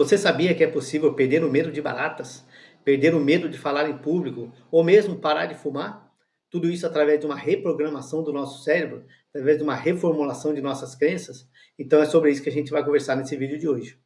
Você sabia que é possível perder o medo de baratas, perder o medo de falar em público ou mesmo parar de fumar? Tudo isso através de uma reprogramação do nosso cérebro, através de uma reformulação de nossas crenças? Então é sobre isso que a gente vai conversar nesse vídeo de hoje.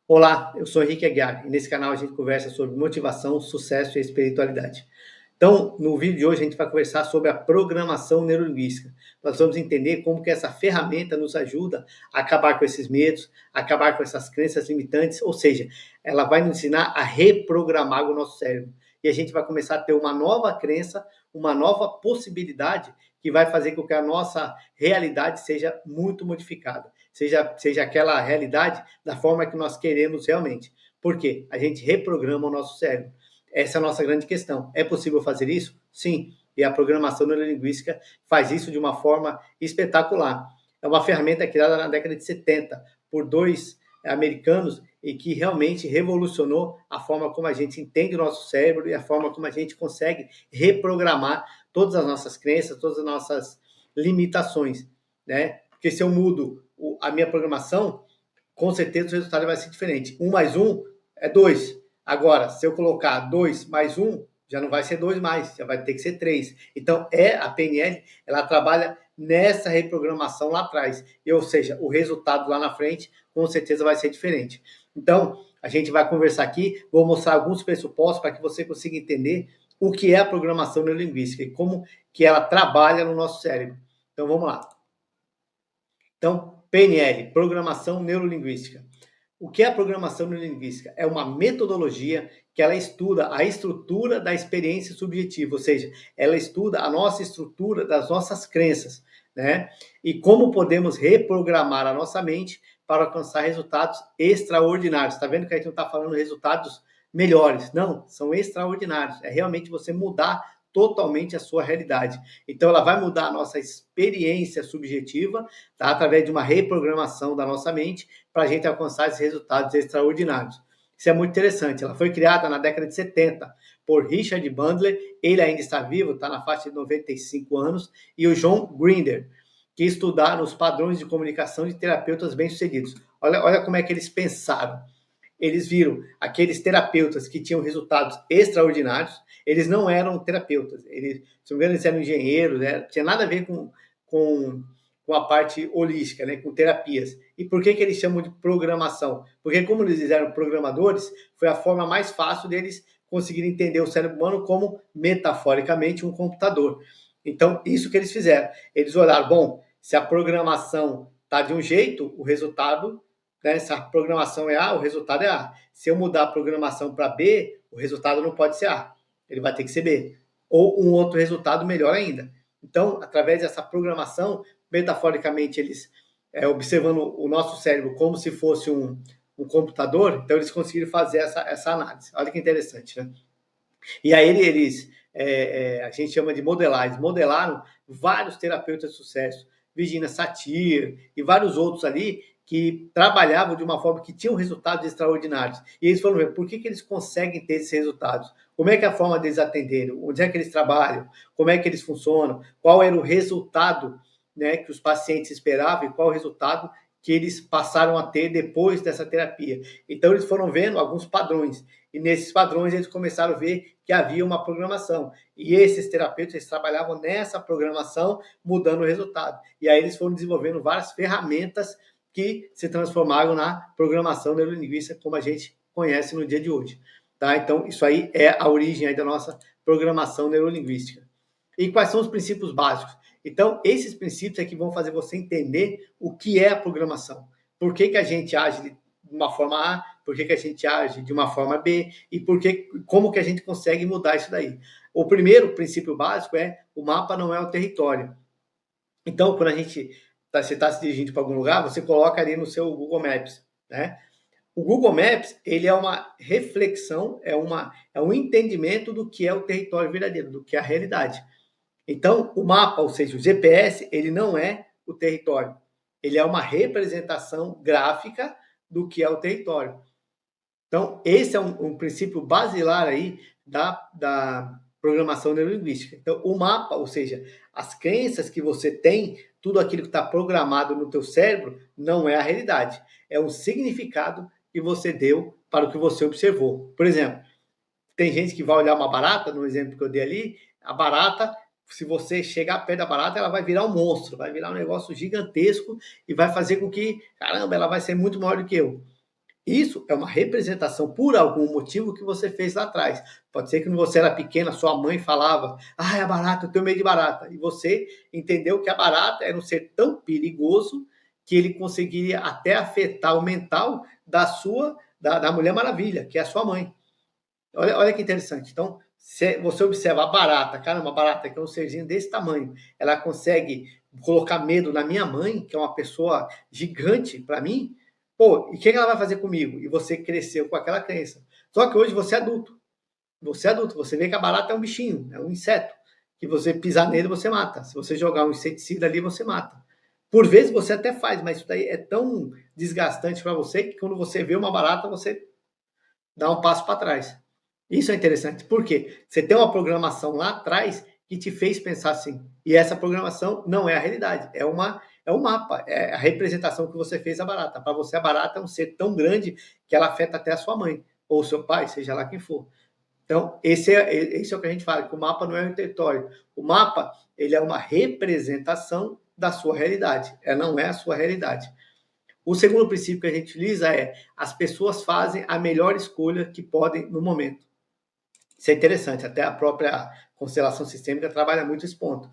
Olá, eu sou Henrique Aguiar e nesse canal a gente conversa sobre motivação, sucesso e espiritualidade. Então, no vídeo de hoje a gente vai conversar sobre a programação neurolinguística. Nós vamos entender como que essa ferramenta nos ajuda a acabar com esses medos, a acabar com essas crenças limitantes, ou seja, ela vai nos ensinar a reprogramar o nosso cérebro. E a gente vai começar a ter uma nova crença, uma nova possibilidade que vai fazer com que a nossa realidade seja muito modificada, seja aquela realidade da forma que nós queremos realmente. Por quê? A gente reprograma o nosso cérebro. Essa é a nossa grande questão. É possível fazer isso? Sim. E a programação neurolinguística faz isso de uma forma espetacular. É uma ferramenta criada na década de 70 por dois americanos e que realmente revolucionou a forma como a gente entende o nosso cérebro e a forma como a gente consegue reprogramar todas as nossas crenças, todas as nossas limitações, né? Porque se eu mudo a minha programação, com certeza o resultado vai ser diferente. 1 mais 1 é 2. Agora, se eu colocar 2 mais 1, já não vai ser 2 mais, já vai ter que ser 3. Então, a PNL, ela trabalha nessa reprogramação lá atrás. Ou seja, o resultado lá na frente, com certeza vai ser diferente. Então, a gente vai conversar aqui, vou mostrar alguns pressupostos para que você consiga entender o que é a programação neurolinguística e como que ela trabalha no nosso cérebro. Então, vamos lá. Então, PNL, Programação Neurolinguística. O que é a programação neurolinguística? É uma metodologia que ela estuda a estrutura da experiência subjetiva, ou seja, ela estuda a nossa estrutura das nossas crenças, né? E como podemos reprogramar a nossa mente para alcançar resultados extraordinários. Está vendo que a gente não está falando resultados melhores? Não, são extraordinários. É realmente você mudar totalmente a sua realidade. Então, ela vai mudar a nossa experiência subjetiva, tá? Através de uma reprogramação da nossa mente, para a gente alcançar esses resultados extraordinários. Isso é muito interessante. Ela foi criada na década de 70 por Richard Bandler, ele ainda está vivo, está na faixa de 95 anos, e o John Grinder, que estudaram os padrões de comunicação de terapeutas bem-sucedidos. Olha como é que eles pensaram. Eles viram aqueles terapeutas que tinham resultados extraordinários, eles não eram terapeutas, eles, se não me engano, eles eram engenheiros, né? Tinha nada a ver com a parte holística, né? Com terapias. E por que eles chamam de programação? Porque como eles eram programadores, foi a forma mais fácil deles conseguirem entender o cérebro humano como, metaforicamente, um computador. Então, isso que eles fizeram. Eles olharam, bom, se a programação está de um jeito, o resultado, né, se a programação é A, o resultado é A. Se eu mudar a programação para B, o resultado não pode ser A, ele vai ter que ser B. Ou um outro resultado melhor ainda. Então, através dessa programação, metaforicamente, eles observando o nosso cérebro como se fosse um computador, então eles conseguiram fazer essa análise. Olha que interessante, né? E aí a gente chama de modelar, eles modelaram vários terapeutas de sucesso, Virginia Satir e vários outros ali, que trabalhavam de uma forma que tinham resultados extraordinários. E eles foram ver por que eles conseguem ter esses resultados, como é que é a forma deles atenderem, onde é que eles trabalham, como é que eles funcionam, qual era o resultado, né, que os pacientes esperavam e qual o resultado que eles passaram a ter depois dessa terapia. Então, eles foram vendo alguns padrões. E nesses padrões, eles começaram a ver que havia uma programação. E esses terapeutas, eles trabalhavam nessa programação, mudando o resultado. E aí, eles foram desenvolvendo várias ferramentas que se transformaram na programação neurolinguística, como a gente conhece no dia de hoje. Tá? Então, isso aí é a origem aí da nossa programação neurolinguística. E quais são os princípios básicos? Então, esses princípios é que vão fazer você entender o que é a programação. Por que a gente age de uma forma A, por que a gente age de uma forma B e como que a gente consegue mudar isso daí. O primeiro princípio básico é o mapa não é o território. Então, quando você está se dirigindo para algum lugar, você coloca ali no seu Google Maps, né? O Google Maps, ele é uma reflexão, é um entendimento do que é o território verdadeiro, do que é a realidade. Então, o mapa, ou seja, o GPS, ele não é o território. Ele é uma representação gráfica do que é o território. Então, esse é um princípio basilar aí da programação neurolinguística. Então, o mapa, ou seja, as crenças que você tem, tudo aquilo que está programado no teu cérebro, não é a realidade. É um significado que você deu para o que você observou. Por exemplo, tem gente que vai olhar uma barata, no exemplo que eu dei ali, a barata, se você chegar perto da barata, ela vai virar um monstro, vai virar um negócio gigantesco e vai fazer com que, caramba, ela vai ser muito maior do que eu. Isso é uma representação por algum motivo que você fez lá atrás. Pode ser que quando você era pequena, sua mãe falava, ah, é barata, eu tenho medo de barata. E você entendeu que a barata era um ser tão perigoso que ele conseguiria até afetar o mental da Mulher Maravilha, que é a sua mãe. Olha que interessante. Então, você observa a barata, caramba, a barata, que é um serzinho desse tamanho, ela consegue colocar medo na minha mãe, que é uma pessoa gigante para mim. Pô, e o que ela vai fazer comigo? E você cresceu com aquela crença. Só que hoje você é adulto. Você é adulto, você vê que a barata é um bichinho, é um inseto. Que você pisar nele, você mata. Se você jogar um inseticida ali, você mata. Por vezes você até faz, mas isso daí é tão desgastante para você que quando você vê uma barata, você dá um passo para trás. Isso é interessante. Por quê? Você tem uma programação lá atrás que te fez pensar assim. E essa programação não é a realidade, é um mapa, é a representação que você fez da barata. Para você, a barata é um ser tão grande que ela afeta até a sua mãe, ou seu pai, seja lá quem for. Então, esse é o que a gente fala, que o mapa não é um território. O mapa, ele é uma representação da sua realidade, não é a sua realidade. O segundo princípio que a gente utiliza é as pessoas fazem a melhor escolha que podem no momento. Isso é interessante, até a própria constelação sistêmica trabalha muito esse ponto.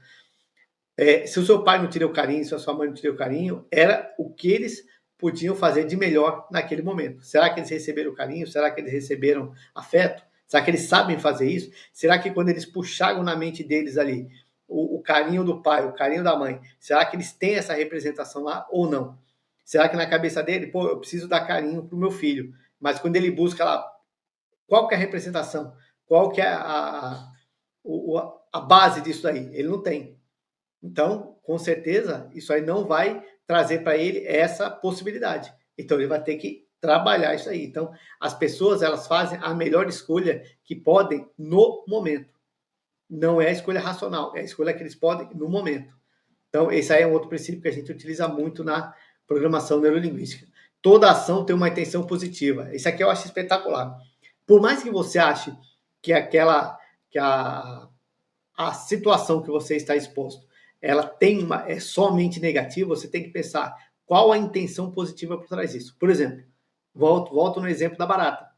Se o seu pai não te deu carinho, se a sua mãe não te deu carinho, era o que eles podiam fazer de melhor naquele momento. Será que eles receberam carinho? Será que eles receberam afeto? Será que eles sabem fazer isso? Será que quando eles puxaram na mente deles ali o carinho do pai, o carinho da mãe, será que eles têm essa representação lá ou não? Será que na cabeça dele, pô, eu preciso dar carinho pro meu filho, mas quando ele busca lá, qual que é a representação? Qual que é a base disso aí? Ele não tem. Então, com certeza, isso aí não vai trazer para ele essa possibilidade. Então, ele vai ter que trabalhar isso aí. Então, as pessoas, elas fazem a melhor escolha que podem no momento. Não é a escolha racional, é a escolha que eles podem no momento. Então, esse aí é um outro princípio que a gente utiliza muito na programação neurolinguística. Toda ação tem uma intenção positiva. Isso aqui eu acho espetacular. Por mais que você ache que a situação que você está exposto, ela é somente negativa, você tem que pensar qual a intenção positiva por trás disso. Por exemplo, volto no exemplo da barata.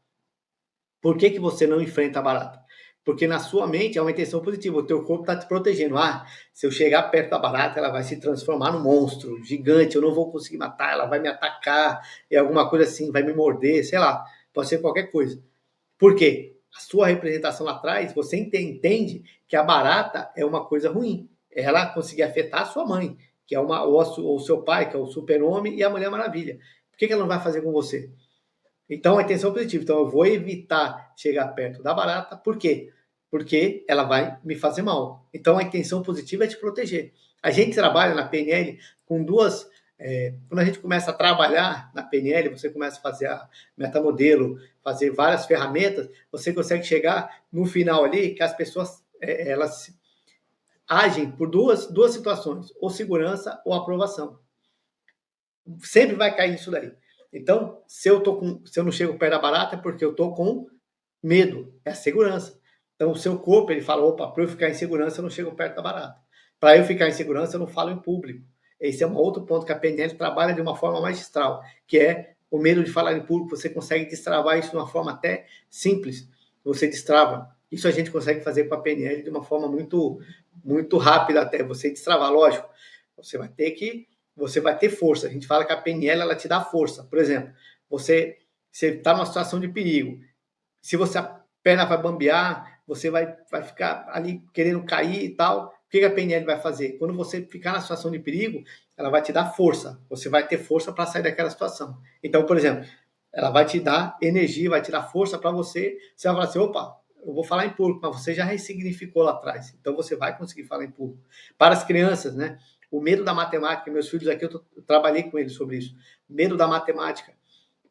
Por que você não enfrenta a barata? Porque na sua mente é uma intenção positiva, o teu corpo está te protegendo. Ah, se eu chegar perto da barata, ela vai se transformar num monstro gigante, eu não vou conseguir matar, ela vai me atacar, é alguma coisa assim, vai me morder, sei lá, pode ser qualquer coisa. Por quê? A sua representação lá atrás, você entende que a barata é uma coisa ruim. Ela conseguir afetar a sua mãe, que é ou o seu pai, que é o super-homem, e a Mulher Maravilha. Por que ela não vai fazer com você? Então, a intenção positiva. Então, eu vou evitar chegar perto da barata. Por quê? Porque ela vai me fazer mal. Então, a intenção positiva é te proteger. A gente trabalha na PNL com duas. Quando a gente começa a trabalhar na PNL, você começa a fazer a metamodelo, fazer várias ferramentas, você consegue chegar no final ali que as pessoas elas agem por duas situações, ou segurança ou aprovação. Sempre vai cair nisso daí. Então, se eu não chego perto da barata, é porque eu estou com medo, é a segurança. Então, o seu corpo, ele fala, opa, para eu ficar em segurança, eu não chego perto da barata. Para eu ficar em segurança, eu não falo em público. Esse é um outro ponto que a PNL trabalha de uma forma magistral, que é o medo de falar em público. Você consegue destravar isso de uma forma até simples. Você destrava. Isso a gente consegue fazer com a PNL de uma forma muito, muito rápida até. Você destravar, lógico. Você vai ter força. A gente fala que a PNL, ela te dá força. Por exemplo, você está numa situação de perigo. Se a perna vai bambear, você vai ficar ali querendo cair e tal. O que a PNL vai fazer? Quando você ficar na situação de perigo, ela vai te dar força. Você vai ter força para sair daquela situação. Então, por exemplo, ela vai te dar energia, vai te dar força para você. Você vai falar assim, opa, eu vou falar em público, mas você já ressignificou lá atrás. Então, você vai conseguir falar em público. Para as crianças, né? O medo da matemática, meus filhos aqui, eu trabalhei com eles sobre isso. Medo da matemática.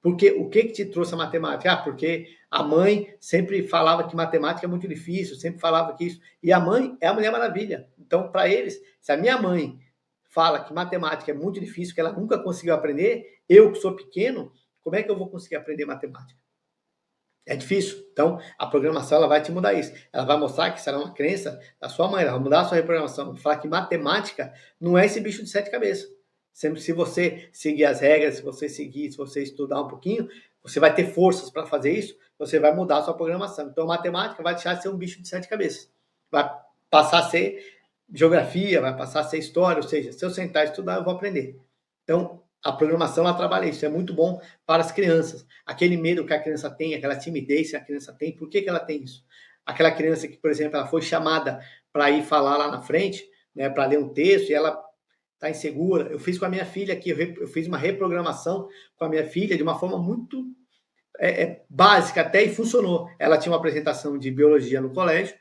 Porque o que te trouxe a matemática? Porque a mãe sempre falava que matemática é muito difícil, sempre falava que isso. E a mãe é a Mulher Maravilha. Então, para eles, se a minha mãe fala que matemática é muito difícil, que ela nunca conseguiu aprender, eu que sou pequeno, como é que eu vou conseguir aprender matemática? É difícil. Então, a programação ela vai te mudar isso. Ela vai mostrar que será uma crença da sua mãe, ela vai mudar a sua reprogramação. Falar que matemática não é esse bicho de sete cabeças. Sempre se você seguir as regras, se você estudar um pouquinho, você vai ter forças para fazer isso, você vai mudar a sua programação. Então, a matemática vai deixar de ser um bicho de sete cabeças. Vai passar a ser geografia, vai passar a ser história, ou seja, se eu sentar e estudar, eu vou aprender. Então, a programação ela trabalha isso, é muito bom para as crianças. Aquele medo que a criança tem, aquela timidez que a criança tem, por que ela tem isso? Aquela criança que, por exemplo, ela foi chamada para ir falar lá na frente, né, para ler um texto, e ela está insegura. Eu fiz com a minha filha aqui, eu fiz uma reprogramação com a minha filha de uma forma muito básica até, e funcionou. Ela tinha uma apresentação de biologia no colégio,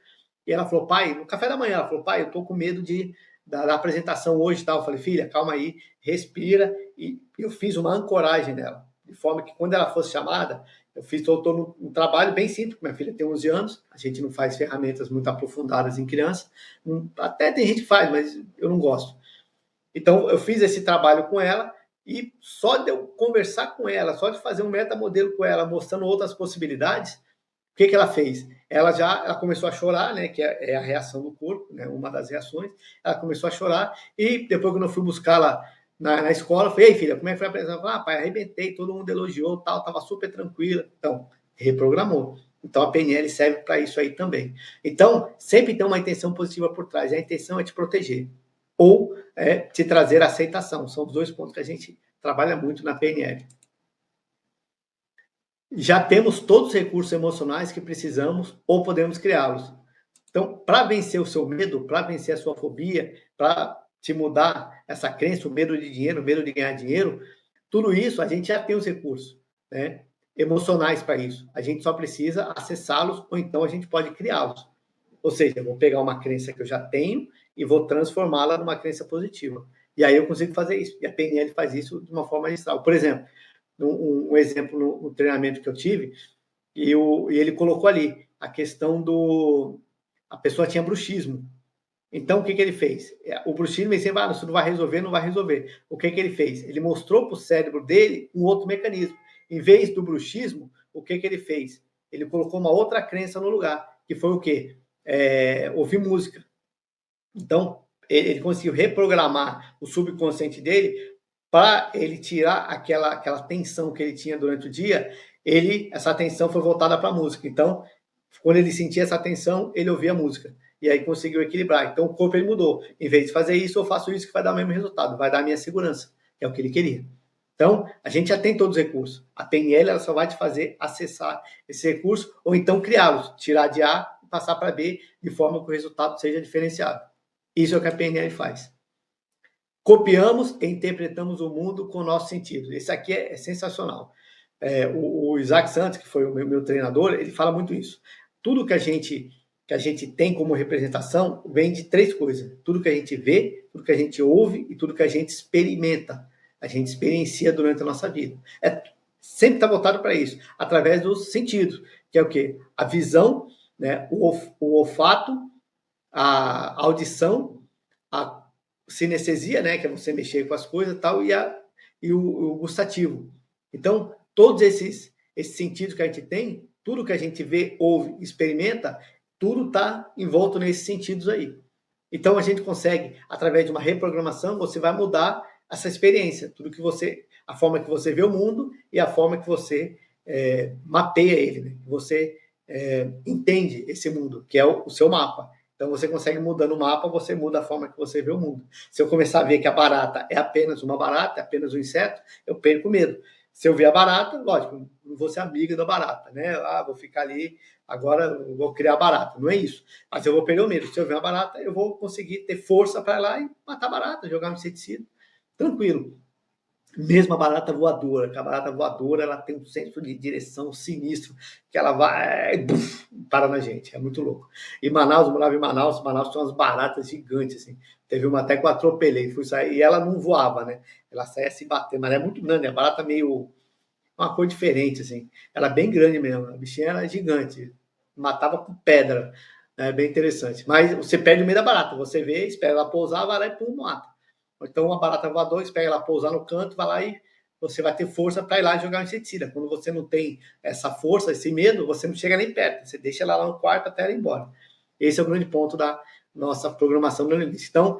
e ela falou, pai, no café da manhã, ela falou, pai, eu tô com medo da apresentação hoje e tal. Eu falei, filha, calma aí, respira, e eu fiz uma ancoragem nela, de forma que quando ela fosse chamada, eu fiz todo um trabalho bem simples, minha filha tem 11 anos, a gente não faz ferramentas muito aprofundadas em criança, até tem gente que faz, mas eu não gosto. Então, eu fiz esse trabalho com ela, e só de eu conversar com ela, só de fazer um metamodelo com ela, mostrando outras possibilidades, o que ela fez? Ela começou a chorar, né, que é a reação do corpo, né, uma das reações. Ela começou a chorar, e depois, quando eu fui buscá-la na escola, eu falei, ei, filha, como é que foi a apresentação? Falei, pai, arrebentei, todo mundo elogiou, tal, estava super tranquila. Então, reprogramou. Então, a PNL serve para isso aí também. Então, sempre tem uma intenção positiva por trás. A intenção é te proteger ou te trazer aceitação. São os dois pontos que a gente trabalha muito na PNL. Já temos todos os recursos emocionais que precisamos ou podemos criá-los. Então, para vencer o seu medo, para vencer a sua fobia, para te mudar essa crença, o medo de dinheiro, o medo de ganhar dinheiro, tudo isso a gente já tem os recursos, né, emocionais para isso. A gente só precisa acessá-los, ou então a gente pode criá-los. Ou seja, eu vou pegar uma crença que eu já tenho e vou transformá-la numa crença positiva. E aí eu consigo fazer isso. E a PNL faz isso de uma forma magistral. Por exemplo, um exemplo no treinamento que eu tive, e ele colocou ali a questão do... A pessoa tinha bruxismo. Então, o que ele fez? O bruxismo, ele sempre, isso não vai resolver, não vai resolver. O que ele fez? Ele mostrou para o cérebro dele um outro mecanismo. Em vez do bruxismo, o que ele fez? Ele colocou uma outra crença no lugar, que foi o quê? Ouvir música. Então, ele conseguiu reprogramar o subconsciente dele para ele tirar aquela tensão que ele tinha durante o dia. Essa tensão foi voltada para a música. Então, quando ele sentia essa tensão, ele ouvia a música. E aí conseguiu equilibrar. Então, o corpo ele mudou. Em vez de fazer isso, eu faço isso que vai dar o mesmo resultado. Vai dar a minha segurança, que é o que ele queria. Então, a gente já tem todos os recursos. A PNL ela só vai te fazer acessar esse recurso ou então criá-los, tirar de A e passar para B, de forma que o resultado seja diferenciado. Isso é o que a PNL faz. Copiamos e interpretamos o mundo com nossos sentidos. Esse aqui é sensacional. O Isaac Santos, que foi o meu treinador, ele fala muito isso. Tudo que a gente tem como representação vem de três coisas. Tudo que a gente vê, tudo que a gente ouve e tudo que a gente experimenta. A gente experiencia durante a nossa vida. Sempre está voltado para isso, através dos sentidos, que é o quê? A visão, né? O olfato, a audição, a sinestesia, né? Que é você mexer com as coisas e tal, e o gustativo. Então, todos esses sentidos que a gente tem, tudo que a gente vê, ouve, experimenta, tudo está envolto nesses sentidos aí. Então, a gente consegue, através de uma reprogramação, você vai mudar essa experiência, a forma que você vê o mundo e a forma que você mapeia ele, né? Você entende esse mundo, que é o seu mapa. Então, você consegue mudando o mapa, você muda a forma que você vê o mundo. Se eu começar a ver que a barata é apenas uma barata, é apenas um inseto, eu perco medo. Se eu ver a barata, lógico, não vou ser amiga da barata, né? Vou ficar ali, agora vou criar a barata. Não é isso. Mas eu vou perder o medo. Se eu ver a barata, eu vou conseguir ter força para ir lá e matar a barata, jogar um inseticida. Tranquilo. Mesmo a barata voadora, que a barata voadora ela tem um senso de direção sinistro, que ela vai para na gente, é muito louco. E Manaus, eu morava em Manaus tinha umas baratas gigantes, assim. Teve uma até que eu atropelei, fui sair, e ela não voava, né? Ela saía se batendo, mas é muito grande, a barata meio, uma cor diferente, assim. Ela é bem grande mesmo, a bichinha era gigante, matava com pedra, é bem interessante. Mas você perde o meio da barata, você vê, espera ela pousar, vai lá e pum, mata. Ou então uma barata voadora, você pega ela pousar no canto, vai lá e você vai ter força para ir lá jogar um inseticida. Quando você não tem essa força, esse medo, você não chega nem perto. Você deixa ela lá no quarto até ela ir embora. Esse é o grande ponto da nossa programação neurolinguística. Então,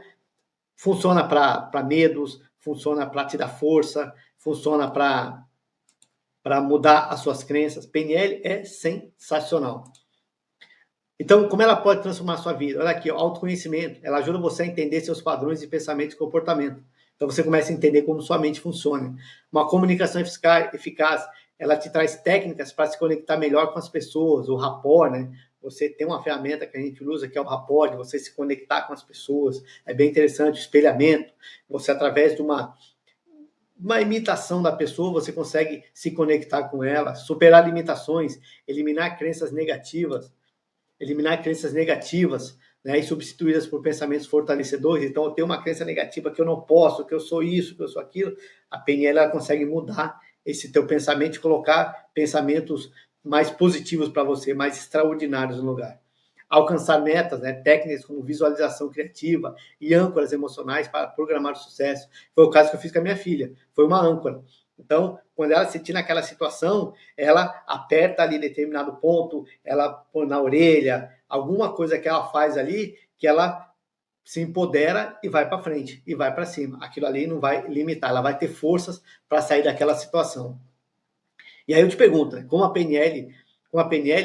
funciona para medos, funciona para te dar força, funciona para mudar as suas crenças. PNL é sensacional. Então, como ela pode transformar a sua vida? Olha aqui, o autoconhecimento. Ela ajuda você a entender seus padrões de pensamento e comportamento. Então, você começa a entender como sua mente funciona. Uma comunicação eficaz, ela te traz técnicas para se conectar melhor com as pessoas, o rapport, né? Você tem uma ferramenta que a gente usa, que é o rapport, de você se conectar com as pessoas. É bem interessante, o espelhamento. Você, através de uma imitação da pessoa, você consegue se conectar com ela, superar limitações, eliminar crenças negativas, né, e substituí-las por pensamentos fortalecedores. Então, eu tenho uma crença negativa que eu não posso, que eu sou isso, que eu sou aquilo. A PNL ela consegue mudar esse teu pensamento e colocar pensamentos mais positivos para você, mais extraordinários no lugar. Alcançar metas, né, técnicas como visualização criativa e âncoras emocionais para programar o sucesso. Foi o caso que eu fiz com a minha filha. Foi uma âncora. Então, quando ela se sentir naquela situação, ela aperta ali determinado ponto, ela põe na orelha, alguma coisa que ela faz ali, que ela se empodera e vai para frente, e vai para cima. Aquilo ali não vai limitar, ela vai ter forças para sair daquela situação. E aí eu te pergunto, né, com a PNL,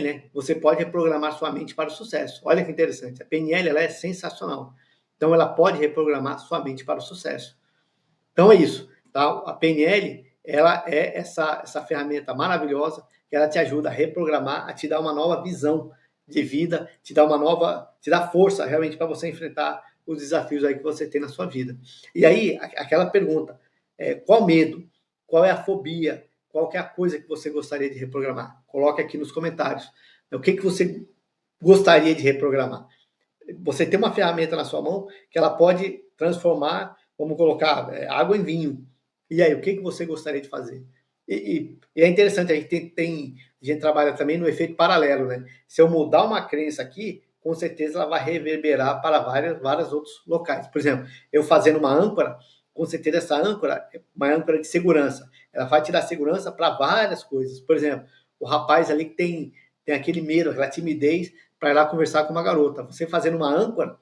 né, você pode reprogramar sua mente para o sucesso. Olha que interessante, a PNL ela é sensacional. Então ela pode reprogramar sua mente para o sucesso. Então é isso, tá? A PNL, ela é essa ferramenta maravilhosa que ela te ajuda a reprogramar, a te dar uma nova visão de vida, te dá força realmente para você enfrentar os desafios aí que você tem na sua vida. E aí, aquela pergunta, qual medo? Qual é a fobia? Qual que é a coisa que você gostaria de reprogramar? Coloque aqui nos comentários. O que você gostaria de reprogramar? Você tem uma ferramenta na sua mão que ela pode transformar, vamos colocar, água em vinho. E aí, o que você gostaria de fazer? E é interessante, a gente trabalha também no efeito paralelo, né? Se eu mudar uma crença aqui, com certeza ela vai reverberar para vários outros locais. Por exemplo, eu fazendo uma âncora, com certeza essa âncora é uma âncora de segurança. Ela vai te dar segurança para várias coisas. Por exemplo, o rapaz ali que tem aquele medo, aquela timidez, para ir lá conversar com uma garota. Você fazendo uma âncora,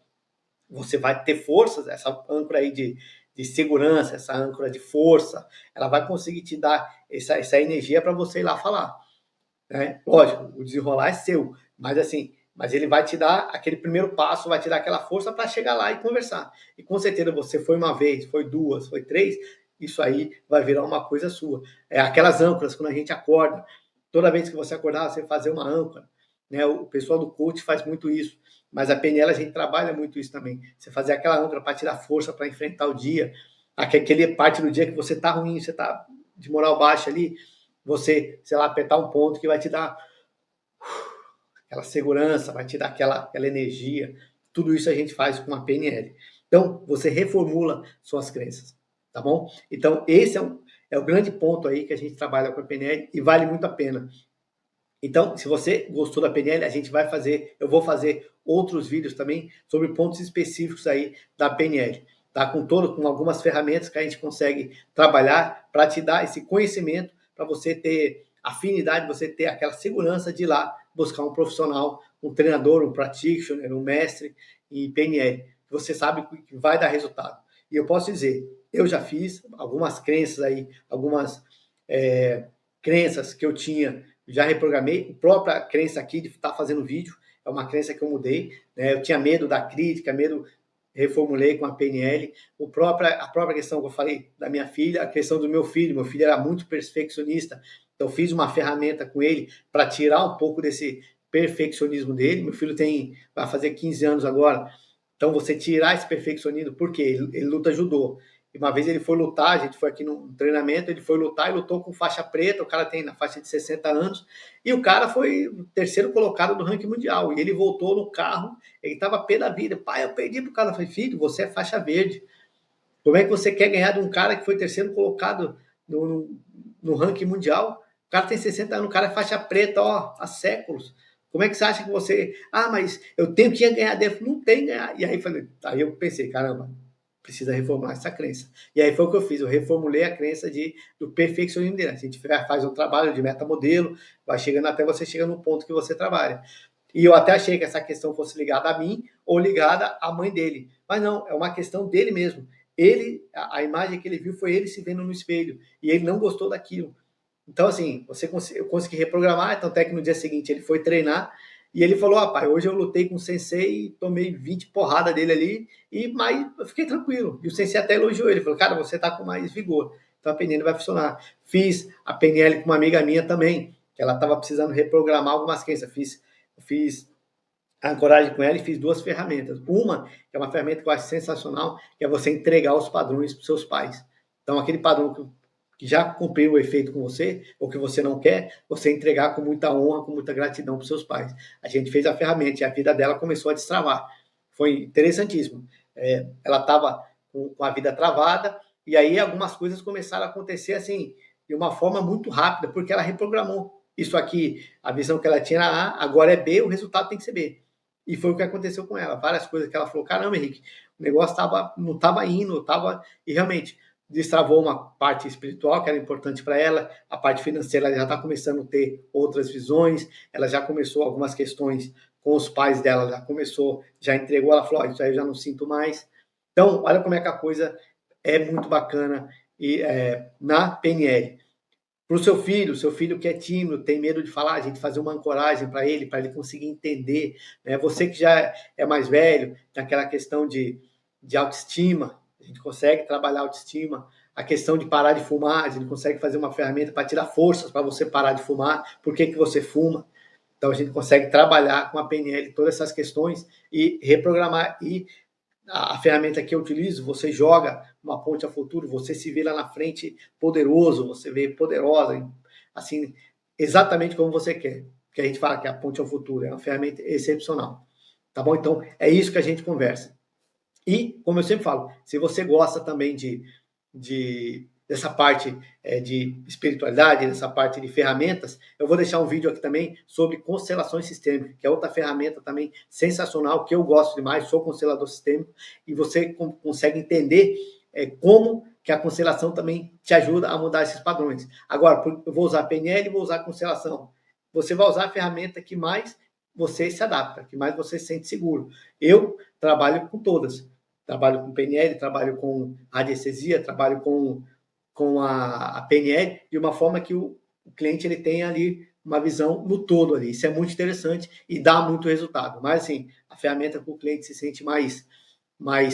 você vai ter forças, essa âncora aí de segurança, essa âncora de força, ela vai conseguir te dar essa energia para você ir lá falar. Né? Lógico, o desenrolar é seu, mas assim, mas ele vai te dar aquele primeiro passo, vai te dar aquela força para chegar lá e conversar. E com certeza você foi uma vez, foi duas, foi três, isso aí vai virar uma coisa sua. É aquelas âncoras, quando a gente acorda, toda vez que você acordar, você fazer uma âncora. Né? O pessoal do coach faz muito isso, mas a PNL a gente trabalha muito isso também. Você fazer aquela âncora para tirar força para enfrentar o dia, aquele parte do dia que você tá ruim, você tá de moral baixa ali, você, sei lá, apertar um ponto que vai te dar aquela segurança, vai te dar aquela energia. Tudo isso a gente faz com a PNL. Então, você reformula suas crenças, tá bom? Então, esse é o grande ponto aí que a gente trabalha com a PNL e vale muito a pena. Então, se você gostou da PNL, eu vou fazer outros vídeos também sobre pontos específicos aí da PNL, tá? Com algumas ferramentas que a gente consegue trabalhar para te dar esse conhecimento, para você ter afinidade, você ter aquela segurança de ir lá buscar um profissional, um treinador, um practitioner, um mestre em PNL. Você sabe que vai dar resultado. E eu posso dizer, eu já fiz algumas crenças aí, algumas crenças que eu tinha, já reprogramei. A própria crença aqui de estar fazendo vídeo é uma crença que eu mudei. Né? Eu tinha medo da crítica, reformulei com a PNL. A própria questão que eu falei da minha filha, a questão do meu filho. Meu filho era muito perfeccionista, então fiz uma ferramenta com ele para tirar um pouco desse perfeccionismo dele. Meu filho vai fazer 15 anos agora, então você tirar esse perfeccionismo, porque ele luta judô. E uma vez ele foi lutar, a gente foi aqui no treinamento, ele foi lutar e lutou com faixa preta, o cara tem na faixa de 60 anos, e o cara foi o terceiro colocado do ranking mundial. E ele voltou no carro, ele estava pé da vida. Pai, eu perdi pro cara. Eu falei, filho, você é faixa verde. Como é que você quer ganhar de um cara que foi terceiro colocado no ranking mundial? O cara tem 60 anos, o cara é faixa preta, ó, há séculos. Como é que você acha que você... Ah, mas eu tenho que ganhar dentro. Não tem ganhar. E aí eu pensei, caramba, precisa reformular essa crença. E aí foi o que eu fiz, eu reformulei a crença do perfeccionismo dele. A gente faz um trabalho de metamodelo, vai chegando até você chegar no ponto que você trabalha. E eu até achei que essa questão fosse ligada a mim ou ligada à mãe dele. Mas não, é uma questão dele mesmo. Ele, a imagem que ele viu foi ele se vendo no espelho. E ele não gostou daquilo. Então, assim, eu consegui reprogramar, tanto é que no dia seguinte ele foi treinar e ele falou, pai, hoje eu lutei com o sensei e tomei 20 porradas dele ali, mas eu fiquei tranquilo. E o sensei até elogiou ele, falou, cara, você tá com mais vigor, então a PNL vai funcionar. Fiz a PNL com uma amiga minha também, que ela estava precisando reprogramar algumas crenças. Fiz a ancoragem com ela e fiz 2 ferramentas. Uma, que é uma ferramenta que eu acho sensacional, que é você entregar os padrões para os seus pais. Então, aquele padrão que já cumpriu o efeito com você, ou que você não quer, você entregar com muita honra, com muita gratidão para os seus pais. A gente fez a ferramenta e a vida dela começou a destravar. Foi interessantíssimo. Ela estava com a vida travada, e aí algumas coisas começaram a acontecer assim, de uma forma muito rápida, porque ela reprogramou. Isso aqui, a visão que ela tinha era A, agora é B, o resultado tem que ser B. E foi o que aconteceu com ela. Várias coisas que ela falou, caramba, Henrique, o negócio não estava indo, e realmente destravou uma parte espiritual que era importante para ela, a parte financeira ela já está começando a ter outras visões, ela já começou algumas questões com os pais dela, já entregou, ela falou, isso aí eu já não sinto mais. Então, olha como é que a coisa é muito bacana na PNL. Para o seu filho que é tímido, tem medo de falar, a gente fazer uma ancoragem para ele conseguir entender. Né? Você que já é mais velho, tem aquela questão de autoestima, a gente consegue trabalhar a autoestima. A questão de parar de fumar, a gente consegue fazer uma ferramenta para tirar forças para você parar de fumar. Por que você fuma? Então, a gente consegue trabalhar com a PNL todas essas questões e reprogramar. E a ferramenta que eu utilizo, você joga uma ponte ao futuro, você se vê lá na frente poderoso, você vê poderosa, assim, exatamente como você quer. Que a gente fala que a ponte ao futuro é uma ferramenta excepcional. Tá bom? Então, é isso que a gente conversa. E, como eu sempre falo, se você gosta também dessa parte de espiritualidade, dessa parte de ferramentas, eu vou deixar um vídeo aqui também sobre constelações sistêmicas, que é outra ferramenta também sensacional, que eu gosto demais, sou constelador sistêmico, e você consegue entender como que a constelação também te ajuda a mudar esses padrões. Agora, eu vou usar PNL e vou usar constelação. Você vai usar a ferramenta que mais você se adapta, que mais você se sente seguro. Eu trabalho com todas. Trabalho com PNL, trabalho com radiestesia, trabalho com a PNL de uma forma que o cliente ele tenha ali uma visão no todo ali. Isso é muito interessante e dá muito resultado. Mas, assim, a ferramenta que o cliente se sente mais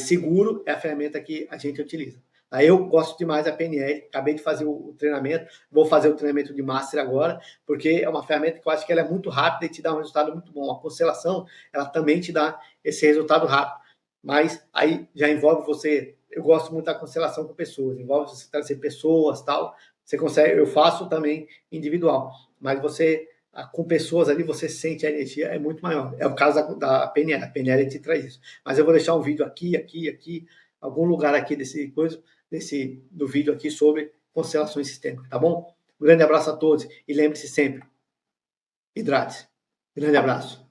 seguro é a ferramenta que a gente utiliza. Eu gosto demais da PNL, acabei de fazer o treinamento, vou fazer o treinamento de Master agora, porque é uma ferramenta que eu acho que ela é muito rápida e te dá um resultado muito bom. A constelação, ela também te dá esse resultado rápido, mas aí já envolve você, eu gosto muito da constelação com pessoas, envolve você trazer pessoas, tal, você consegue, eu faço também individual, mas você com pessoas ali, você sente a energia é muito maior. É o caso da PNL, a PNL te traz isso. Mas eu vou deixar um vídeo aqui, algum lugar aqui do vídeo aqui sobre constelações sistêmicas, tá bom? Um grande abraço a todos e lembre-se sempre, hidrate-se. Grande abraço.